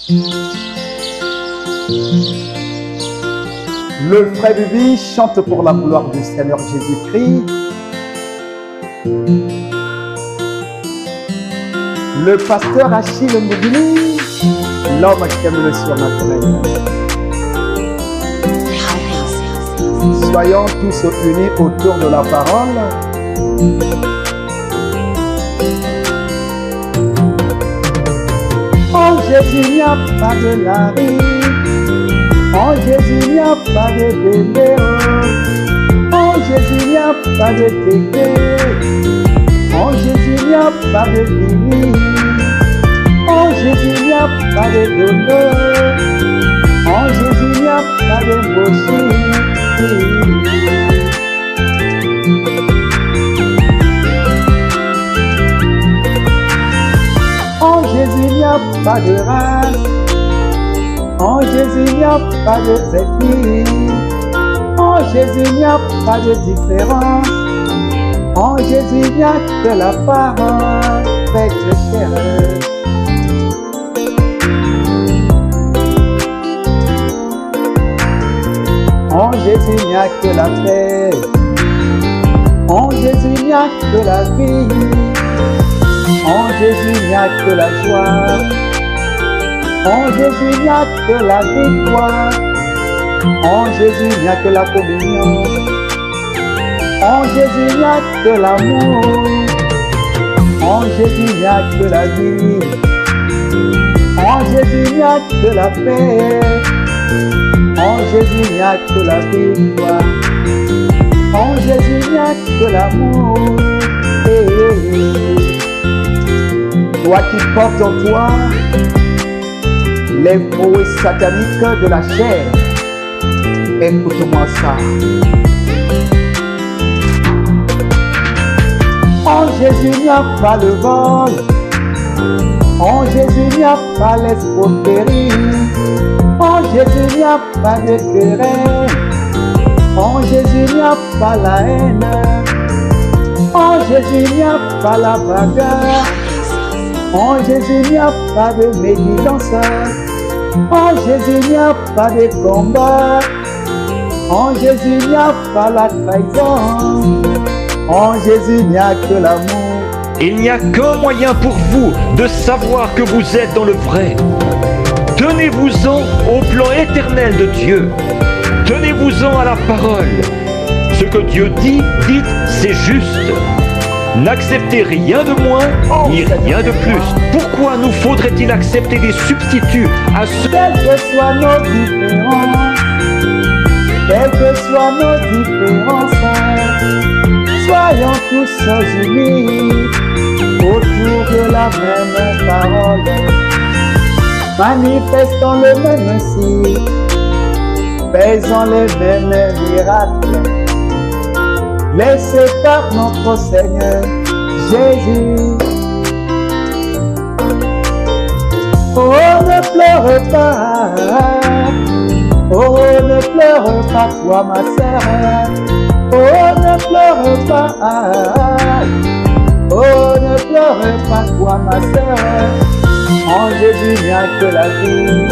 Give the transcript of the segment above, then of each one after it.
Le frère Bibi chante pour la gloire du Seigneur Jésus-Christ. Le pasteur Achille Mougini, l'homme qui aime le surnaturel. Soyons tous unis autour de la parole. En Jésus, il n'y a pas de lari. En Jésus, il n'y a pas de bébé. En Jésus, il n'y a pas de tété. En Jésus, il n'y a pas de vie. En Jésus, il n'y a pas de douleur. En Jésus, il n'y a pas de bougie. En Jésus, il n'y a pas de race. En Jésus, il n'y a pas de ethnie. En Jésus, il n'y a pas de différence. En Jésus, il n'y a que la parole faite chair. En Jésus, il n'y a que la paix. En Jésus, il n'y a que la vie. En Jésus, il n'y a que la joie. En Jésus, il n'y a que la victoire. En Jésus, il n'y a que la communion. En Jésus, il n'y a que l'amour. En Jésus, il n'y a que la vie. En Jésus, il n'y a que la paix. En Jésus, il n'y a que la victoire. En Jésus, il n'y a que l'amour. Toi qui portes en toi les fouets sataniques de la chair, écoute-moi ça. En Jésus, il n'y a pas le vol. En Jésus, il n'y a pas l'escroquerie. En Jésus, il n'y a pas de querelle. En Jésus, il n'y a pas la haine. En Jésus, il n'y a pas la bagarre. En Jésus, il n'y a pas de médisance. En Jésus, il n'y a pas de combat. En Jésus, il n'y a pas la trahison. En Jésus, il n'y a que l'amour. Il n'y a qu'un moyen pour vous de savoir que vous êtes dans le vrai. Tenez-vous-en au plan éternel de Dieu. Tenez-vous-en à la parole. Ce que Dieu dit, dites, c'est juste. N'acceptez rien de moins, ni rien de plus. Pourquoi nous faudrait-il accepter des substituts à ceux... Quelles que soient nos différences, quelles que soient nos différences, soyons tous unis autour de la même parole. Manifestons le même signe, faisons les mêmes miracles, laissés par notre Seigneur Jésus. Oh, ne pleure pas, oh, ne pleure pas toi ma sœur, oh, ne pleure pas, oh, ne pleure pas toi ma sœur. En Jésus, il n'y a que la vie.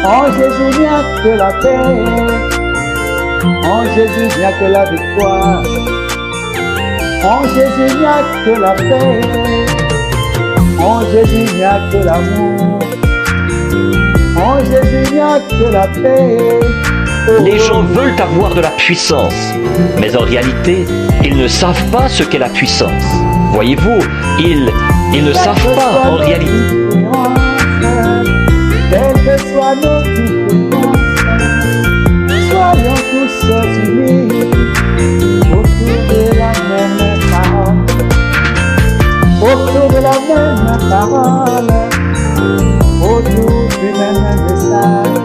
En Jésus, il n'y a que la paix. En Jésus, il n'y a que la victoire. En Jésus, il n'y a que la paix. En Jésus, il n'y a que l'amour. En Jésus, il n'y a que la paix. Oh. Les gens veulent avoir de la puissance, mais en réalité, ils ne savent pas ce qu'est la puissance. Voyez-vous, ils ne savent pas en réalité. Quelles que soient nos différences, soyons tous unis autour de la même parole. Autour de la même parole, autour du même message.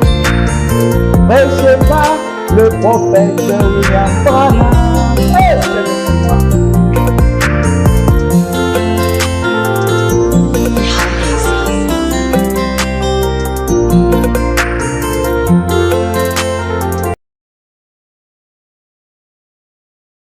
Prêchez pas le prophète William Branham.